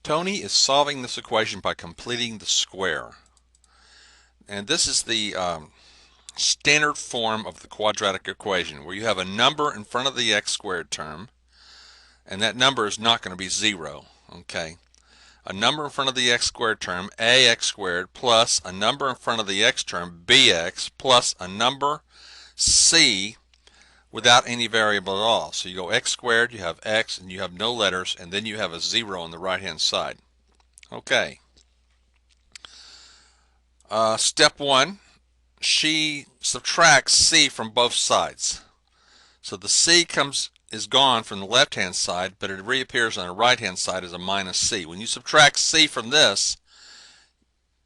Tony is solving this equation by completing the square. And this is the standard form of the quadratic equation where you have a number in front of the x squared term, and that number is not going to be 0. Okay, a number in front of the x squared term, ax squared, plus a number in front of the x term, bx, plus a number c without any variable at all. So you go x squared, you have x, and you have no letters, and then you have a 0 on the right hand side. Okay. Step 1, she subtracts c from both sides. So the c is gone from the left hand side, but it reappears on the right hand side as a minus c. When you subtract c from this,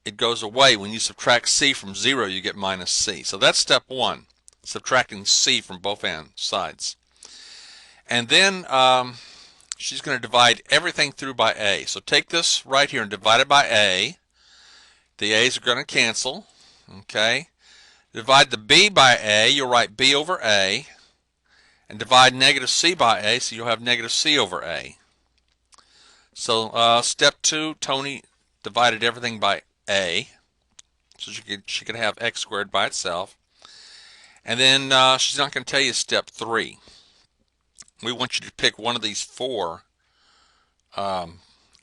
it goes away. When you subtract c from 0, you get minus c. So that's step 1, subtracting c from both sides. And then she's going to divide everything through by a. So take this right here and divide it by a. The a's are going to cancel. Okay. Divide the b by a, you'll write b over a. And divide negative c by a, so you'll have negative c over a. So step 2, Tony divided everything by a. So she could have x squared by itself. And then she's not going to tell you step 3. We want you to pick one of these 4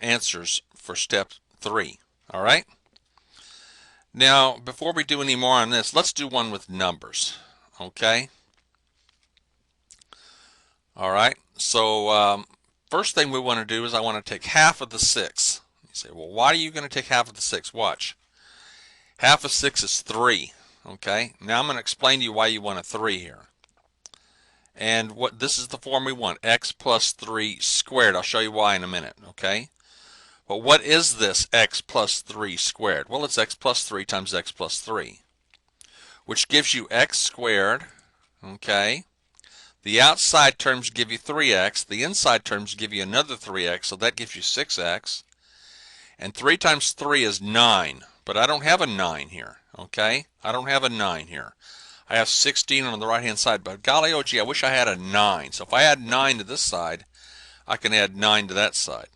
answers for step 3. All right? Now, before we do any more on this, let's do one with numbers. Okay? All right. So first thing we want to do is I want to take half of the 6. You say, well, why are you going to take half of the 6? Watch. Half of 6 is 3. Okay. Now I'm going to explain to you why you want a 3 here. And this is the form we want, x plus 3 squared. I'll show you why in a minute. Okay. But what is this x plus 3 squared? Well, it's x plus 3 times x plus 3, which gives you x squared. Okay. The outside terms give you 3x. The inside terms give you another 3x, so that gives you 6x. And 3 times 3 is 9, but I don't have a 9 here, okay? I don't have a 9 here. I have 16 on the right-hand side, but golly, oh gee, I wish I had a 9. So if I add 9 to this side, I can add 9 to that side.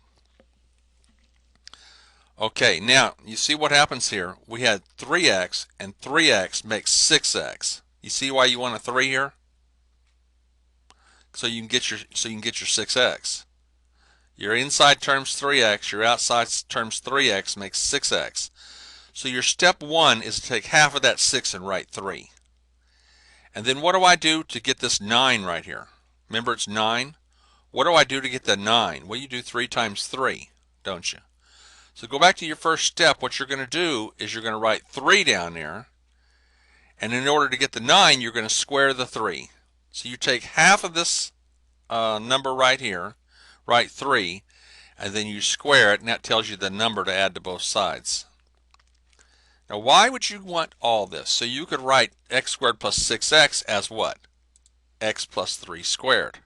Okay, now, you see what happens here? We had 3x, and 3x makes 6x. You see why you want a 3 here? So you can get your 6x. Your inside terms 3x, your outside terms 3x makes 6x. So your step 1 is to take half of that 6 and write 3. And then what do I do to get this 9 right here? Remember it's 9? What do I do to get the 9? Well, you do 3 times 3, don't you? So go back to your first step. What you're going to do is you're going to write 3 down there. And in order to get the 9, you're going to square the 3. So you take half of this number right here, write 3, and then you square it, and that tells you the number to add to both sides. Now, why would you want all this? So you could write x squared plus 6x as what? X plus 3 squared.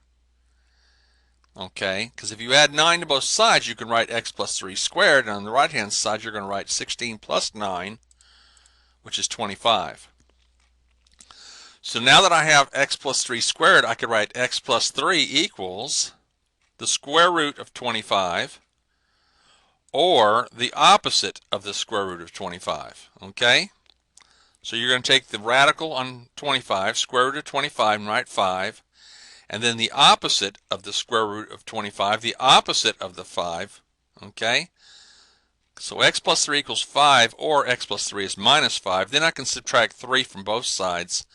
Okay, because if you add 9 to both sides, you can write x plus 3 squared, and on the right-hand side, you're going to write 16 plus 9, which is 25. So now that I have x plus 3 squared, I could write x plus 3 equals the square root of 25, or the opposite of the square root of 25. Okay? So you're going to take the radical on 25, square root of 25, and write 5. And then the opposite of the square root of 25, the opposite of the 5. Okay? So x plus 3 equals 5, or x plus 3 is minus 5. Then I can subtract 3 from both sides.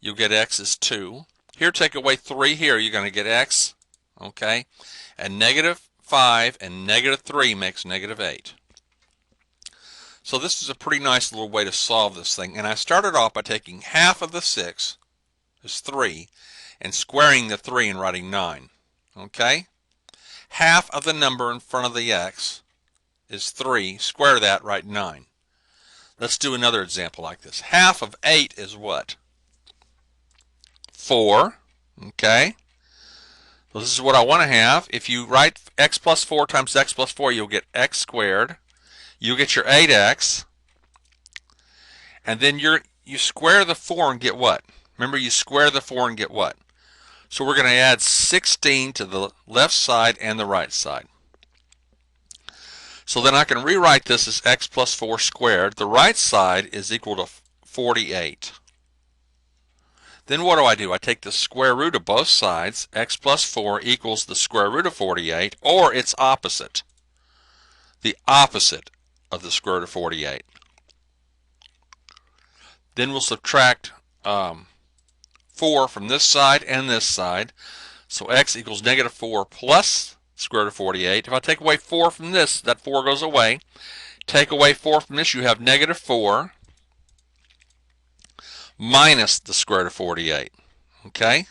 You'll get x is 2. Here, take away 3 here. You're going to get x. Okay? And negative 5 and negative 3 makes negative 8. So this is a pretty nice little way to solve this thing. And I started off by taking half of the 6, is 3, and squaring the 3 and writing 9. Okay? Half of the number in front of the x is 3. Square that, write 9. Let's do another example like this. Half of 8 is what? 4. Okay? So this is what I want to have. If you write x plus 4 times x plus 4, you'll get x squared. You'll get your 8x. And then you square the 4 and get what? Remember, you square the 4 and get what? So we're going to add 16 to the left side and the right side. So then I can rewrite this as x plus 4 squared. The right side is equal to 48. Then what do? I take the square root of both sides. X plus 4 equals the square root of 48, or its opposite. The opposite of the square root of 48. Then we'll subtract 4 from this side and this side. So x equals negative 4 plus square root of 48. If I take away 4 from this, that 4 goes away. Take away 4 from this, you have negative 4 minus the square root of 48. Okay?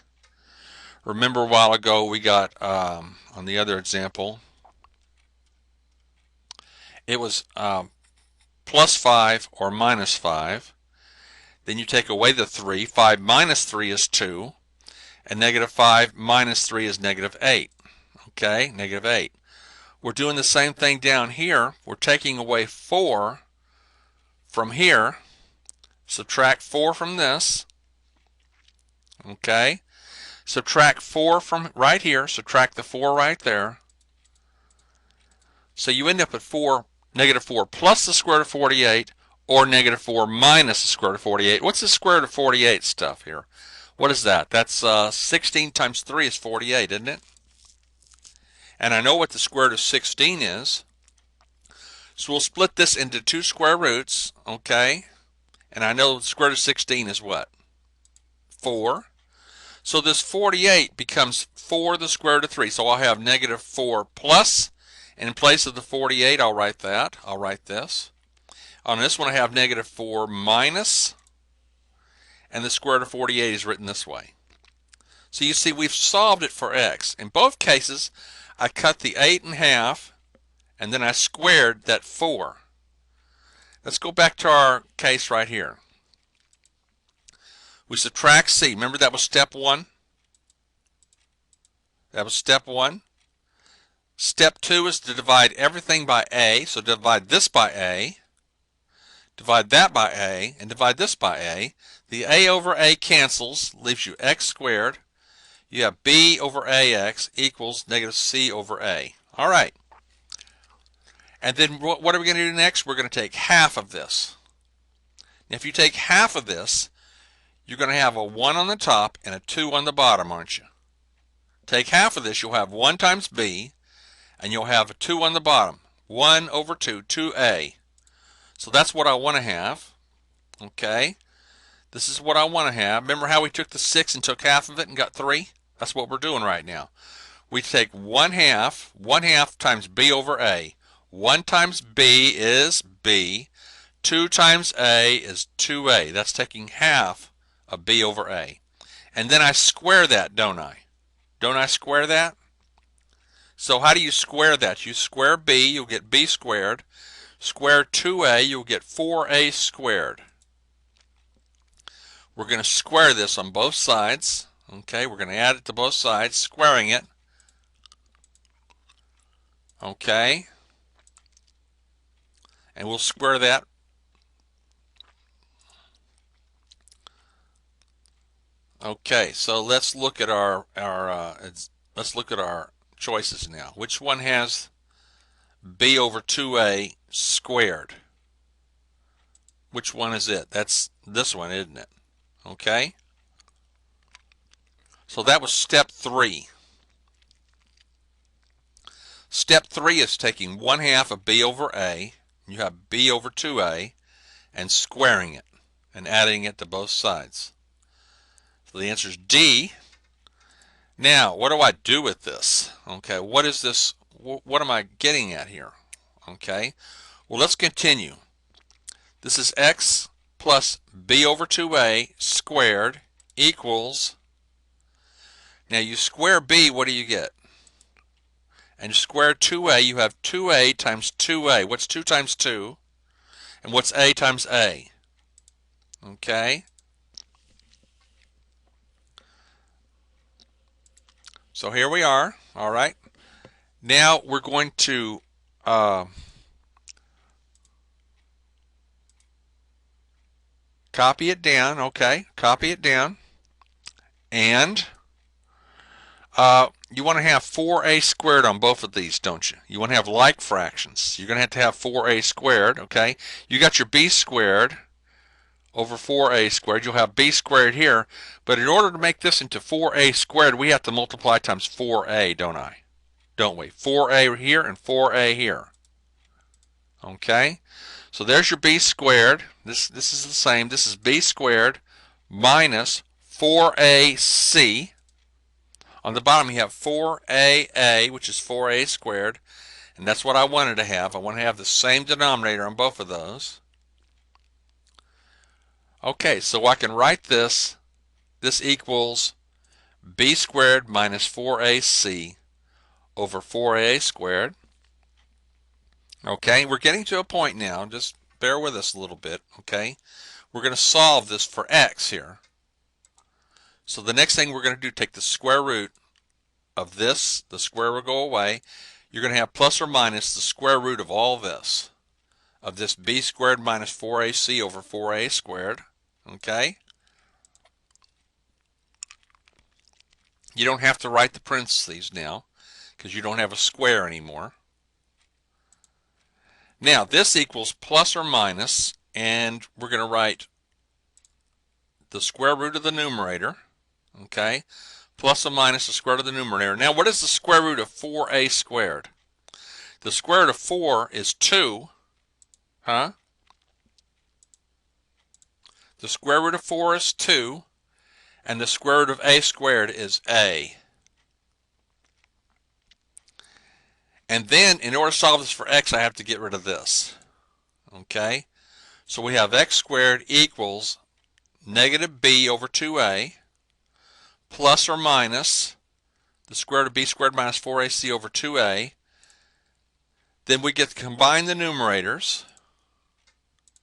Remember a while ago we got, on the other example, it was plus 5 or minus 5. Then you take away the 3. 5 minus 3 is 2. And negative 5 minus 3 is negative 8. Okay, negative 8. We're doing the same thing down here. We're taking away 4 from here. Subtract 4 from this. Okay. Subtract 4 from right here. Subtract the 4 right there. So you end up at negative 4 plus the square root of 48, or negative 4 minus the square root of 48. What's the square root of 48 stuff here? What is that? That's 16 times 3 is 48, isn't it? And I know what the square root of 16 is. So we'll split this into two square roots, okay? And I know the square root of 16 is what? 4. So this 48 becomes 4 the square root of 3. So I'll have negative 4 plus, and in place of the 48, I'll write that. I'll write this. On this one, I have negative 4 minus, and the square root of 48 is written this way. So you see, we've solved it for x. In both cases, I cut the 8 in half, and then I squared that 4. Let's go back to our case right here. We subtract c. Remember that was step 1? That was step 1. Step 2 is to divide everything by a. So divide this by a, divide that by a, and divide this by a. The a over a cancels, leaves you x squared. You have b over ax equals negative c over a. All right. And then what are we going to do next? We're going to take half of this. Now, if you take half of this, you're going to have a 1 on the top and a 2 on the bottom, aren't you? Take half of this, you'll have 1 times b, and you'll have a 2 on the bottom. 1 over 2, 2a. So that's what I want to have. Okay? This is what I want to have. Remember how we took the 6 and took half of it and got 3? That's what we're doing right now. We take 1/2 times b over a. 1 times b is b. 2 times a is 2a. That's taking half of b over a. And then I square that, don't I? Don't I square that? So how do you square that? You square b, you'll get b squared. Square 2a, you'll get 4a squared. We're going to square this on both sides. Okay, we're going to add it to both sides, squaring it. Okay. And we'll square that. Okay, so let's look at our choices now. Which one has b over 2a squared? Which one is it? That's this one, isn't it? Okay. So that was step 3. Step 3 is taking 1/2 of b over a. You have b over 2a, and squaring it and adding it to both sides. So the answer is D. Now, what do I do with this? Okay, what is this? What am I getting at here? Okay, well, let's continue. This is x plus b over 2a squared equals, now you square b, what do you get? And you square 2a, you have 2a times 2a. What's 2 times 2? And what's a times a? Okay. So here we are. All right. Now we're going to copy it down. Okay. Copy it down. And You want to have 4a squared on both of these, don't you? You want to have like fractions. You're going to have 4a squared, okay? You got your b squared over 4a squared. You'll have b squared here. But in order to make this into 4a squared, we have to multiply times 4a, don't we? 4a here and 4a here. Okay? So there's your b squared. This is the same. This is b squared minus 4ac. On the bottom you have 4aa, which is 4a squared. And that's what I wanted to have. I want to have the same denominator on both of those. Okay, so I can write this. This equals b squared minus 4ac over 4a squared. Okay, we're getting to a point now. Just bear with us a little bit, okay? We're going to solve this for x here. So the next thing we're going to do, take the square root of this. The square will go away. You're going to have plus or minus the square root of all this. Of this b squared minus 4ac over 4a squared. Okay? You don't have to write the parentheses now because you don't have a square anymore. Now this equals plus or minus, and we're going to write the square root of the numerator, okay, plus or minus the square root of the numerator. Now what is the square root of 4a squared? The square root of 4 is 2, huh? The square root of 4 is 2, and the square root of a squared is a. And then, in order to solve this for x, I have to get rid of this. Okay? So we have x squared equals negative b over 2a plus or minus the square root of b squared minus 4ac over 2a. Then we get to combine the numerators,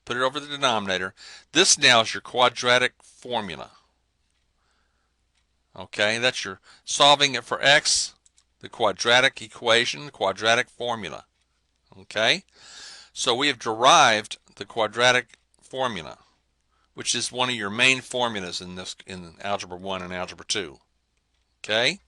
put it over the denominator. This now is your quadratic formula. Okay, that's your solving it for x, the quadratic equation, the quadratic formula. Okay, so we have derived the quadratic formula, which is one of your main formulas in Algebra 1 and Algebra 2. Okay,